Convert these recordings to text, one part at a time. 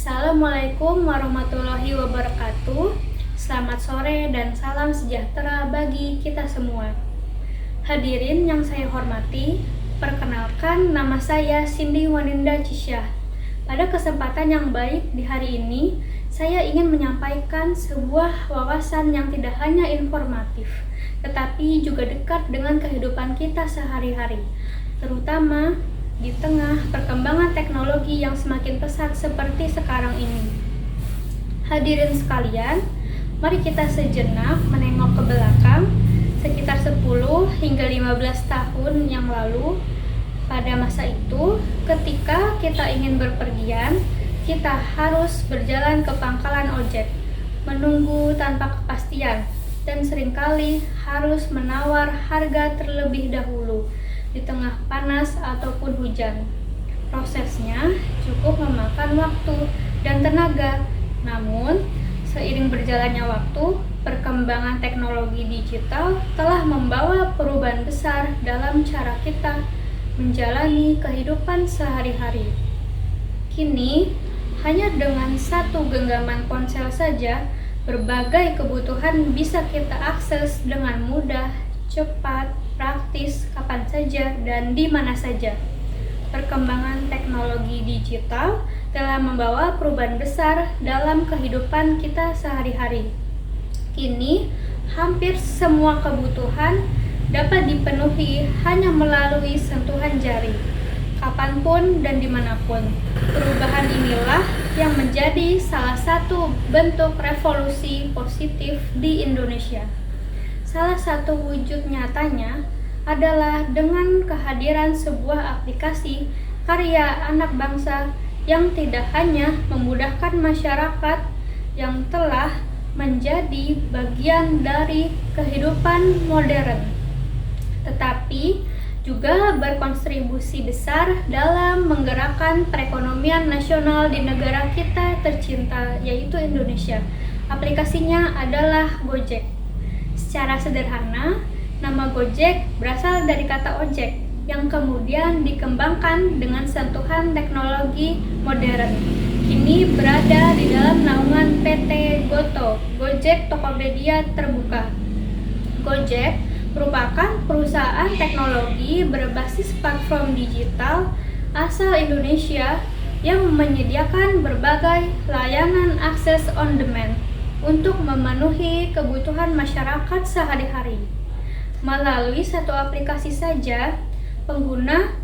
Assalamualaikum warahmatullahi wabarakatuh. Selamat sore dan salam sejahtera bagi kita semua. Hadirin yang saya hormati, perkenalkan nama saya Cindy Waninda Cisyah. Pada kesempatan yang baik di hari ini, saya ingin menyampaikan sebuah wawasan yang tidak hanya informatif, tetapi juga dekat dengan kehidupan kita sehari-hari, terutama di tengah perkembangan teknologi yang semakin pesat seperti sekarang ini. Hadirin sekalian, mari kita sejenak menengok ke belakang sekitar 10 hingga 15 tahun yang lalu. Pada masa itu, ketika kita ingin berpergian, kita harus berjalan ke pangkalan ojek, menunggu tanpa kepastian, dan seringkali harus menawar harga terlebih dahulu di tengah panas ataupun hujan. Prosesnya cukup memakan waktu dan tenaga. Namun, seiring berjalannya waktu, perkembangan teknologi digital telah membawa perubahan besar dalam cara kita menjalani kehidupan sehari-hari. Kini, hanya dengan satu genggaman ponsel saja, berbagai kebutuhan bisa kita akses dengan mudah, cepat, praktis, kapan saja, dan di mana saja. Perkembangan teknologi digital telah membawa perubahan besar dalam kehidupan kita sehari-hari. Kini, hampir semua kebutuhan dapat dipenuhi hanya melalui sentuhan jari, kapanpun dan dimanapun. Perubahan inilah yang menjadi salah satu bentuk revolusi positif di Indonesia. Salah satu wujud nyatanya adalah dengan kehadiran sebuah aplikasi karya anak bangsa yang tidak hanya memudahkan masyarakat yang telah menjadi bagian dari kehidupan modern, tetapi juga berkontribusi besar dalam menggerakkan perekonomian nasional di negara kita tercinta, yaitu Indonesia. Aplikasinya adalah Gojek. Secara sederhana, nama Gojek berasal dari kata ojek yang kemudian dikembangkan dengan sentuhan teknologi modern. Kini berada di dalam naungan PT Goto, Gojek Tokopedia Terbuka. Gojek merupakan perusahaan teknologi berbasis platform digital asal Indonesia yang menyediakan berbagai layanan akses on demand untuk memenuhi kebutuhan masyarakat sehari-hari. Melalui satu aplikasi saja, pengguna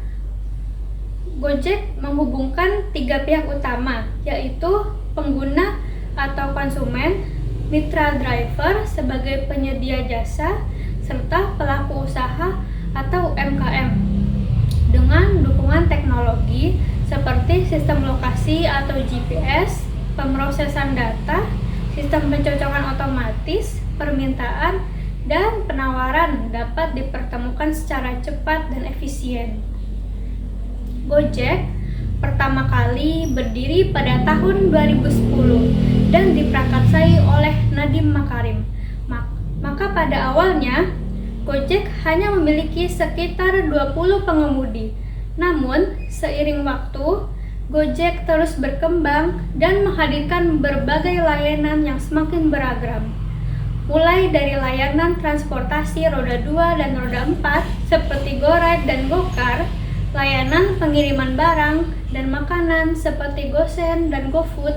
Gojek menghubungkan 3 pihak utama, yaitu pengguna atau konsumen, mitra driver sebagai penyedia jasa, serta pelaku usaha atau UMKM. Dengan dukungan teknologi seperti sistem lokasi atau GPS, pemrosesan data, sistem pencocokan otomatis, permintaan, dan penawaran dapat dipertemukan secara cepat dan efisien. Gojek pertama kali berdiri pada tahun 2010 dan diprakarsai oleh Nadiem Makarim. Maka pada awalnya, Gojek hanya memiliki sekitar 20 pengemudi. Namun, seiring waktu, Gojek terus berkembang dan menghadirkan berbagai layanan yang semakin beragam. Mulai dari layanan transportasi roda 2 dan roda 4 seperti GoRide dan GoCar, layanan pengiriman barang dan makanan seperti GoSend dan GoFood,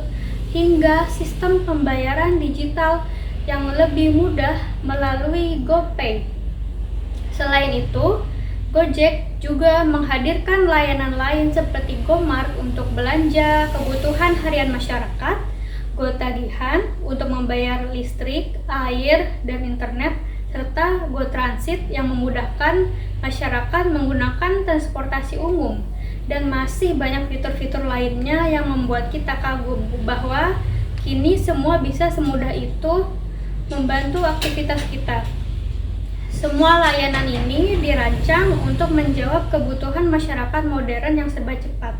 hingga sistem pembayaran digital yang lebih mudah melalui GoPay. Selain itu, Gojek juga menghadirkan layanan lain seperti GoMart untuk belanja kebutuhan harian masyarakat, GoTagihan untuk membayar listrik, air, dan internet, serta GoTransit yang memudahkan masyarakat menggunakan transportasi umum. Dan masih banyak fitur-fitur lainnya yang membuat kita kagum bahwa kini semua bisa semudah itu membantu aktivitas kita. Semua layanan ini dirancang untuk menjawab kebutuhan masyarakat modern yang serba cepat.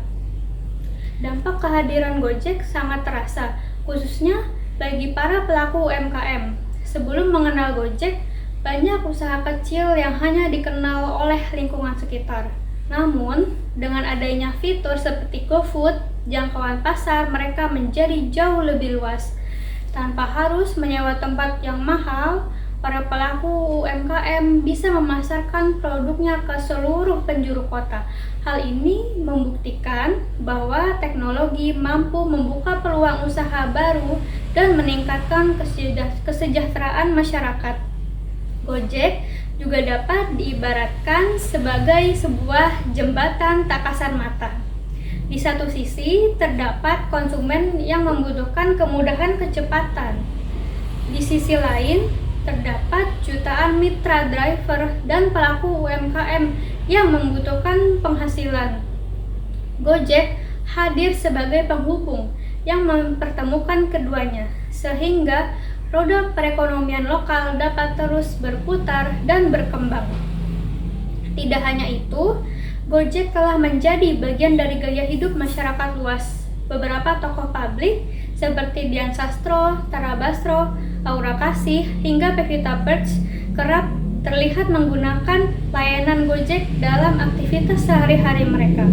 Dampak kehadiran Gojek sangat terasa, khususnya bagi para pelaku UMKM. Sebelum mengenal Gojek, banyak usaha kecil yang hanya dikenal oleh lingkungan sekitar. Namun, dengan adanya fitur seperti GoFood, jangkauan pasar mereka menjadi jauh lebih luas. Tanpa harus menyewa tempat yang mahal, para pelaku UMKM bisa memasarkan produknya ke seluruh penjuru kota. Hal ini membuktikan bahwa teknologi mampu membuka peluang usaha baru dan meningkatkan kesejahteraan masyarakat. Gojek juga dapat diibaratkan sebagai sebuah jembatan tak kasat mata. Di satu sisi, terdapat konsumen yang membutuhkan kemudahan kecepatan. Di sisi lain, terdapat jutaan mitra driver dan pelaku UMKM yang membutuhkan penghasilan. Gojek hadir sebagai penghubung yang mempertemukan keduanya, sehingga roda perekonomian lokal dapat terus berputar dan berkembang. Tidak hanya itu, Gojek telah menjadi bagian dari gaya hidup masyarakat luas. Beberapa tokoh publik seperti Dian Sastro, Tara Basro, Aura Kasih, hingga Pevita Pearce kerap terlihat menggunakan layanan Gojek dalam aktivitas sehari-hari mereka.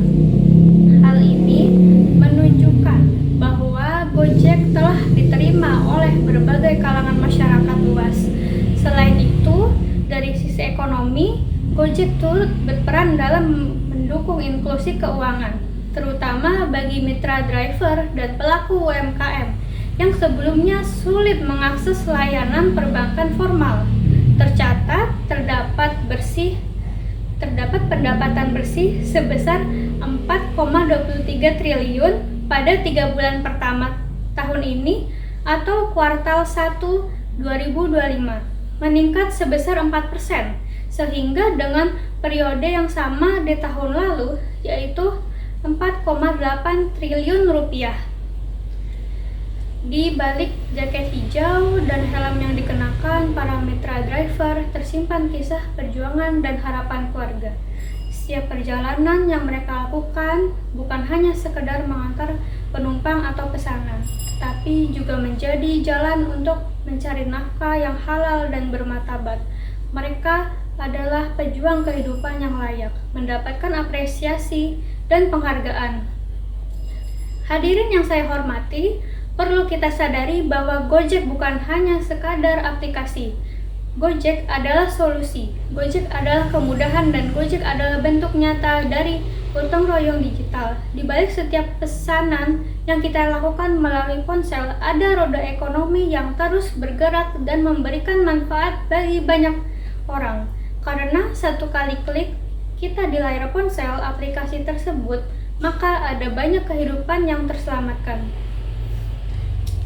Hal ini menunjukkan bahwa Gojek telah diterima oleh berbagai kalangan masyarakat luas. Selain itu, dari sisi ekonomi, Gojek turut berperan dalam mendukung inklusi keuangan, terutama bagi mitra driver dan pelaku UMKM yang sebelumnya sulit mengakses layanan perbankan formal. Terdapat pendapatan bersih sebesar 4,23 triliun pada 3 bulan pertama tahun ini atau kuartal 1 2025, meningkat sebesar 4%, sehingga dengan periode yang sama di tahun lalu, yaitu 4,8 triliun rupiah. Di balik jaket hijau dan helm yang dikenakan para mitra driver tersimpan kisah perjuangan dan harapan keluarga. Setiap perjalanan yang mereka lakukan bukan hanya sekedar mengantar penumpang atau pesanan, tapi juga menjadi jalan untuk mencari nafkah yang halal dan bermartabat. Mereka adalah pejuang kehidupan yang layak, mendapatkan apresiasi dan penghargaan. Hadirin yang saya hormati, perlu kita sadari bahwa Gojek bukan hanya sekadar aplikasi. Gojek adalah solusi, Gojek adalah kemudahan, dan Gojek adalah bentuk nyata dari gotong royong digital. Di balik setiap pesanan yang kita lakukan melalui ponsel, ada roda ekonomi yang terus bergerak dan memberikan manfaat bagi banyak orang. Karena satu kali klik kita di layar ponsel aplikasi tersebut, maka ada banyak kehidupan yang terselamatkan.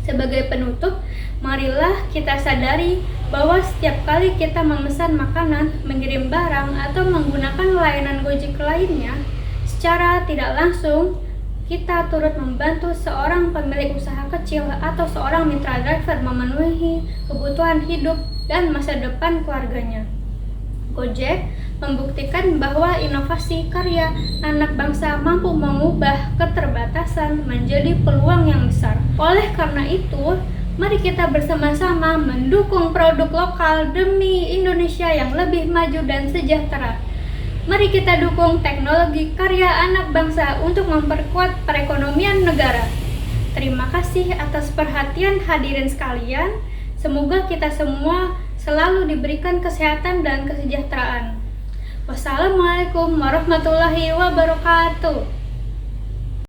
Sebagai penutup, marilah kita sadari bahwa setiap kali kita memesan makanan, mengirim barang, atau menggunakan layanan Gojek lainnya, secara tidak langsung kita turut membantu seorang pemilik usaha kecil atau seorang mitra driver memenuhi kebutuhan hidup dan masa depan keluarganya. Gojek membuktikan bahwa inovasi karya anak bangsa mampu mengubah keterbatasan menjadi peluang yang besar. Oleh karena itu, mari kita bersama-sama mendukung produk lokal demi Indonesia yang lebih maju dan sejahtera. Mari kita dukung teknologi karya anak bangsa untuk memperkuat perekonomian negara. Terima kasih atas perhatian hadirin sekalian. Semoga kita semua selalu diberikan kesehatan dan kesejahteraan. Wassalamualaikum warahmatullahi wabarakatuh.